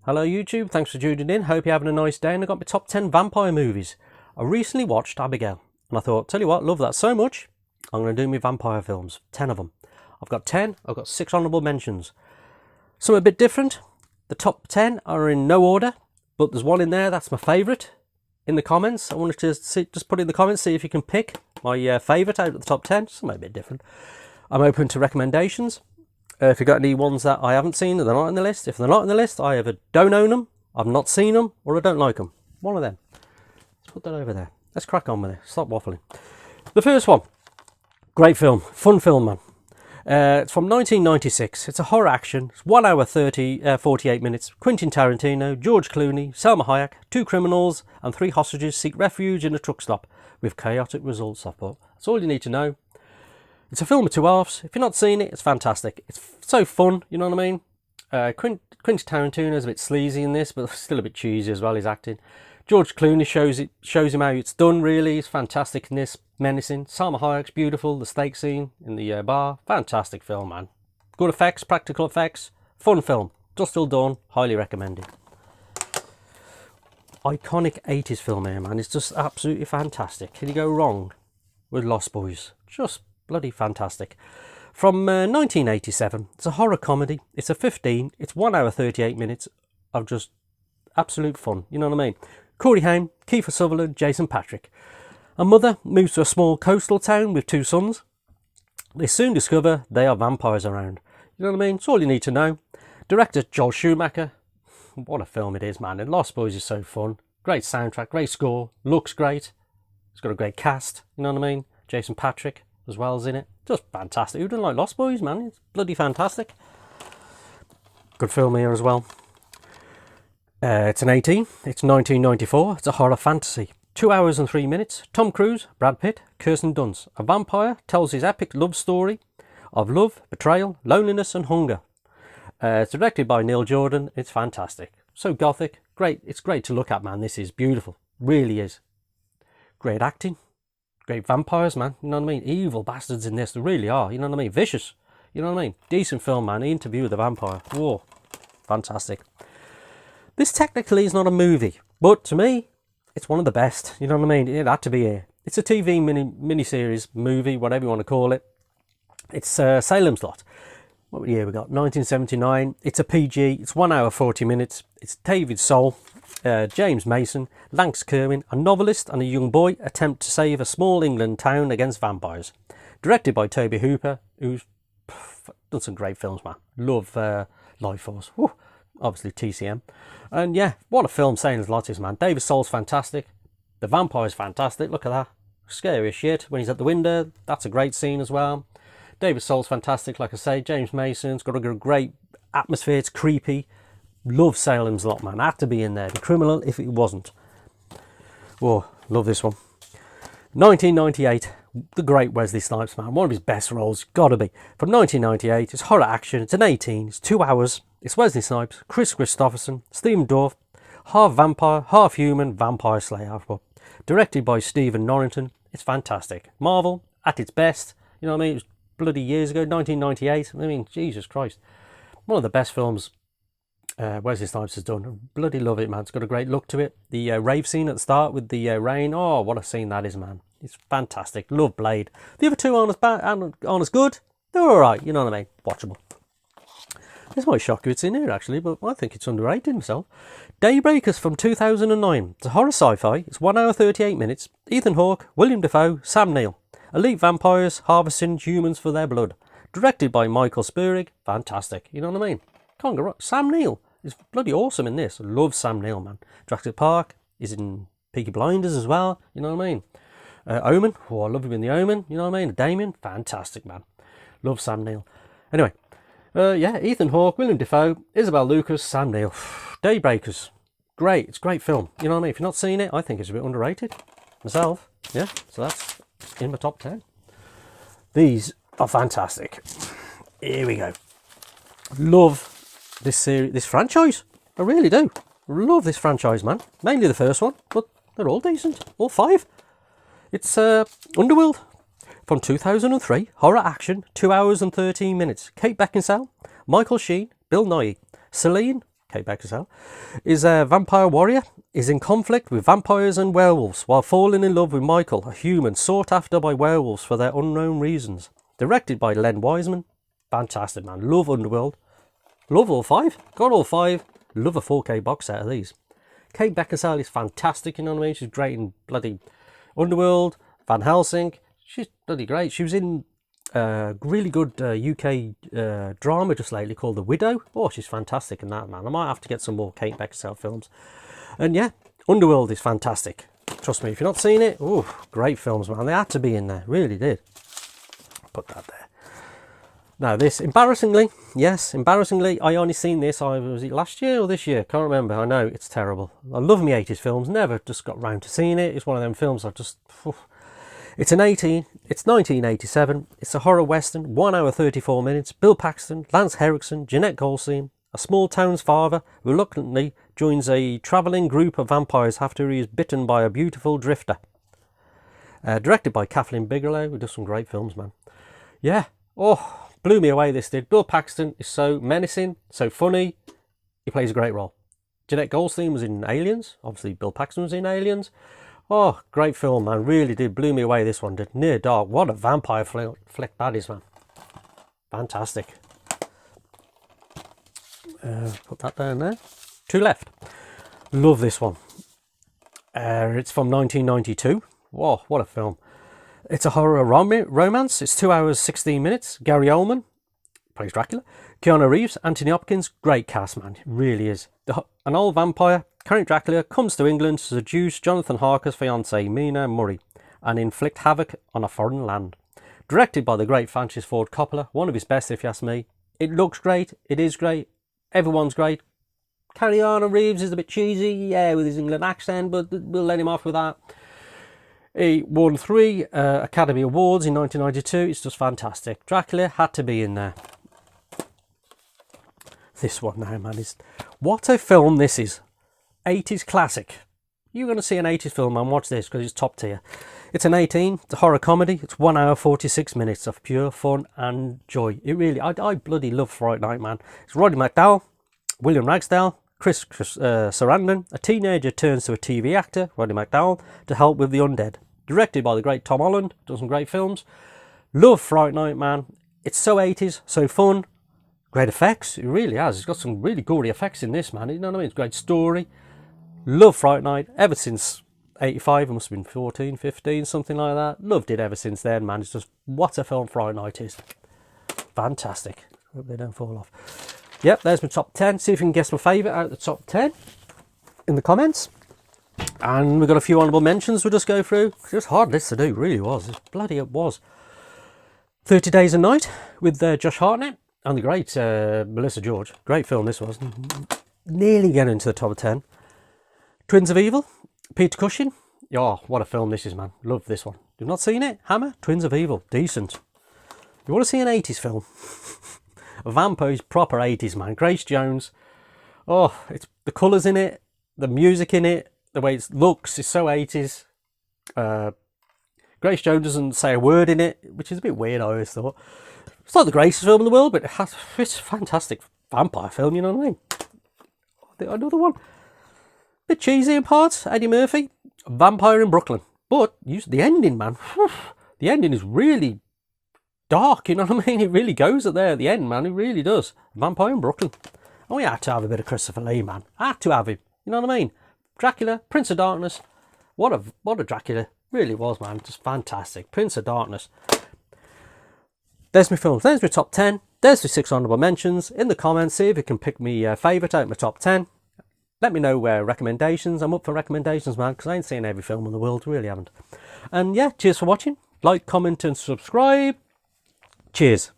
Hello YouTube, thanks for tuning in. Hope you're having a nice day, and I got my top 10 vampire movies. I recently watched Abigail and I thought, tell you what, love that so much, I'm going to do my vampire films, 10 of them. I've got 10, I've got 6 honourable mentions. Some a bit different. The top 10 are in no order, but there's one in there that's my favourite. In the comments, I wanted to just put in the comments, see if you can pick my favourite out of the top 10, some a bit different. I'm open to recommendations. If you've got any ones that I haven't seen, they're not on the list. If they're not on the list, I either don't own them, I've not seen them, or I don't like them. One of them. Let's put that over there. Let's crack on with it. Stop waffling. The first one. Great film. Fun film, man. It's from 1996. It's a horror action. It's 1 hour 48 minutes. Quentin Tarantino, George Clooney, Salma Hayek, 2 criminals and 3 hostages seek refuge in a truck stop with chaotic results, I thought. That's all you need to know. It's a film of 2 halves. If you've not seen it, it's fantastic. It's so fun, you know what I mean? Quentin Tarantino is a bit sleazy in this, but still a bit cheesy as well, his acting. George Clooney shows him how it's done, really. He's fantastic in this, menacing. Salma Hayek's beautiful, the steak scene in the bar. Fantastic film, man. Good effects, practical effects. Fun film. Just still done. Highly recommended. Iconic 80s film here, man. It's just absolutely fantastic. Can you go wrong with Lost Boys? Just bloody fantastic. From 1987, it's a horror comedy. It's a 15. It's 1 hour 38 minutes of just absolute fun. You know what I mean? Corey Haim, Kiefer Sutherland, Jason Patric. A mother moves to a small coastal town with 2 sons. They soon discover there are vampires around. You know what I mean? It's all you need to know. Director Joel Schumacher. What a film it is, man. And Lost Boys is so fun. Great soundtrack, great score, looks great. It's got a great cast. You know what I mean? Jason Patric as well as in it. Just fantastic. Who doesn't like Lost Boys, man? It's bloody fantastic. Good film here as well. It's an 18. It's 1994. It's a horror fantasy. 2 hours and 3 minutes. Tom Cruise, Brad Pitt, Kirsten Dunst. A vampire tells his epic love story of love, betrayal, loneliness and hunger. It's directed by Neil Jordan. It's fantastic. So gothic. Great. It's great to look at, man. This is beautiful. Really is. Great acting. Great vampires, man. You know what I mean? Evil bastards in this. They really are. You know what I mean? Vicious. You know what I mean? Decent film, man. The Interview with the Vampire. Whoa. Fantastic. This technically is not a movie, but to me, it's one of the best. You know what I mean? It had to be here. It's a TV mini-series, movie, whatever you want to call it. It's Salem's Lot. What year we got? 1979. It's a PG. It's 1 hour 40 minutes. It's David Soul, James Mason, Lance Kerwin, a novelist and a young boy attempt to save a small England town against vampires. Directed by Toby Hooper, who's done some great films, man. Love Life Force. Woo. Obviously TCM. And yeah, what a film Salem's Lot is, man. David Soul's fantastic. The vampire's fantastic. Look at that. Scary as shit when he's at the window. That's a great scene as well. David Soul's fantastic, like I say. James Mason's got a great atmosphere. It's creepy. Love Salem's Lot, man. Had to be in there. The criminal if it wasn't. Whoa, love this one. 1998. The great Wesley Snipes, man. One of his best roles. Gotta be. From 1998. It's horror action. It's an 18. It's 2 hours. It's Wesley Snipes, Chris Christopherson, Stephen Dorff. Half vampire, half human vampire slayer. Directed by Stephen Norrington. It's fantastic. Marvel at its best. You know what I mean? It was bloody years ago, 1998. I mean, Jesus Christ. One of the best films Wesley Snipes has done. I bloody love it, man. It's got a great look to it. The rave scene at the start with the rain. Oh, what a scene that is, man. It's fantastic. Love Blade. The other two aren't as good. They're alright, you know what I mean? Watchable. This might shock you, it's in here actually, but I think it's underrated myself. Daybreakers from 2009. It's a horror sci-fi. It's 1 hour 38 minutes. Ethan Hawke, William Dafoe, Sam Neill. Elite vampires harvesting humans for their blood. Directed by Michael Spurrig. Fantastic. You know what I mean? Can't go wrong. Sam Neill is bloody awesome in this. I love Sam Neill, man. Jurassic Park is in Peaky Blinders as well. You know what I mean? Omen. Oh, I love him in The Omen. You know what I mean? Damien. Fantastic, man. Love Sam Neill. Anyway. Yeah, Ethan Hawke, William Dafoe, Isabel Lucas, Sam Neill. Daybreakers. Great. It's a great film. You know what I mean? If you've not seen it, I think it's a bit underrated. Myself. Yeah, so that's in my top 10. These are fantastic. Here we go. Love this series, this franchise. I really do. Love this franchise, man. Mainly the first one, but they're all decent. All 5. It's Underworld. From 2003, horror action, 2 hours and 13 minutes. Kate Beckinsale, Michael Sheen, Bill Nighy, Celine, Kate Beckinsale, is a vampire warrior, is in conflict with vampires and werewolves while falling in love with Michael, a human sought after by werewolves for their unknown reasons. Directed by Len Wiseman. Fantastic, man. Love Underworld. Love all 5. Got all 5. Love a 4K box set of these. Kate Beckinsale is fantastic, you know what I mean? She's great in bloody Underworld, Van Helsing. She's bloody great. She was in a really good UK drama just lately called The Widow. Oh, she's fantastic in that, man. I might have to get some more Kate Beckinsale films. And yeah, Underworld is fantastic. Trust me, if you've not seen it, oh, great films, man. They had to be in there, really did. Put that there. Now this, embarrassingly, I only seen this, was it last year or this year? Can't remember. I know, it's terrible. I love me 80s films, never just got round to seeing it. It's one of them films I just... It's 1987. It's a horror western, 1 hour 34 minutes. Bill Paxton, Lance Henriksen, Jeanette Goldstein, a small town's father, reluctantly joins a travelling group of vampires after he is bitten by a beautiful drifter. Directed by Kathleen Bigelow, who does some great films, man. Yeah, oh... blew me away, this did. Bill Paxton is so menacing, so funny. He plays a great role. Jeanette Goldstein was in Aliens. Obviously, Bill Paxton was in Aliens. Oh, great film, man. Really did. Blew me away, this one did. Near Dark. What a vampire flick that is, man. Fantastic. Put that down there. 2 left. Love this one. It's from 1992. Whoa, what a film. It's a horror romance. It's 2 hours, 16 minutes. Gary Oldman plays Dracula. Keanu Reeves, Anthony Hopkins. Great cast, man. It really is. An old vampire, current Dracula, comes to England to seduce Jonathan Harker's fiancée, Mina Murray, and inflict havoc on a foreign land. Directed by the great Francis Ford Coppola. One of his best, if you ask me. It looks great. It is great. Everyone's great. Keanu Reeves is a bit cheesy, yeah, with his England accent, but we'll let him off with that. He won 3 Academy Awards in 1992. It's just fantastic. Dracula had to be in there. This one now, man, is... what a film this is. 80s classic. You're going to see an 80s film and watch this because it's top tier. It's an 18. It's a horror comedy. It's 1 hour 46 minutes of pure fun and joy. It really... I bloody love Fright Night, man. It's Roddy McDowall, William Ragsdale, Chris Sarandon. A teenager turns to a TV actor, Roddy McDowall, to help with the undead. Directed by the great Tom Holland. Does some great films. Love Fright Night, man. It's so 80s, so fun. Great effects. It really has. It's got some really gory effects in this, man. You know what I mean? It's a great story. Love Fright Night. Ever since 85, it must have been 14, 15, something like that. Loved it ever since then, man. It's just what a film Fright Night is. Fantastic. Hope they don't fall off. Yep, there's my top 10. See if you can guess my favourite out of the top 10 in the comments. And we've got a few honourable mentions we'll just go through. It was a hard list to do, really was. It was. 30 Days a Night with Josh Hartnett and the great Melissa George. Great film this was. Nearly getting into the top 10. Twins of Evil, Peter Cushing. Oh, what a film this is, man. Love this one. You've not seen it? Hammer, Twins of Evil. Decent. You want to see an 80s film? Vampires, proper 80s, man. Grace Jones. Oh, it's the colours in it, the music in it, the way it looks is so 80s. Grace Jones doesn't say a word in it, which is a bit weird, I always thought. It's not the greatest film in the world, but it's a fantastic vampire film, you know what I mean? Another one. Bit cheesy in parts. Eddie Murphy, Vampire in Brooklyn. But the ending, man. The ending is really dark, you know what I mean? It really goes at there at the end, man. It really does. Vampire in Brooklyn. And we had to have a bit of Christopher Lee, man. Had to have him. You know what I mean? Dracula, Prince of Darkness. What a Dracula. Really was, man. Just fantastic. Prince of Darkness. There's my films. There's my top 10. There's the 6 honourable mentions. In the comments, see if you can pick me favourite out of my top 10. Let me know recommendations. I'm up for recommendations, man, because I ain't seen every film in the world. Really haven't. And yeah, cheers for watching. Like, comment and subscribe. Cheers.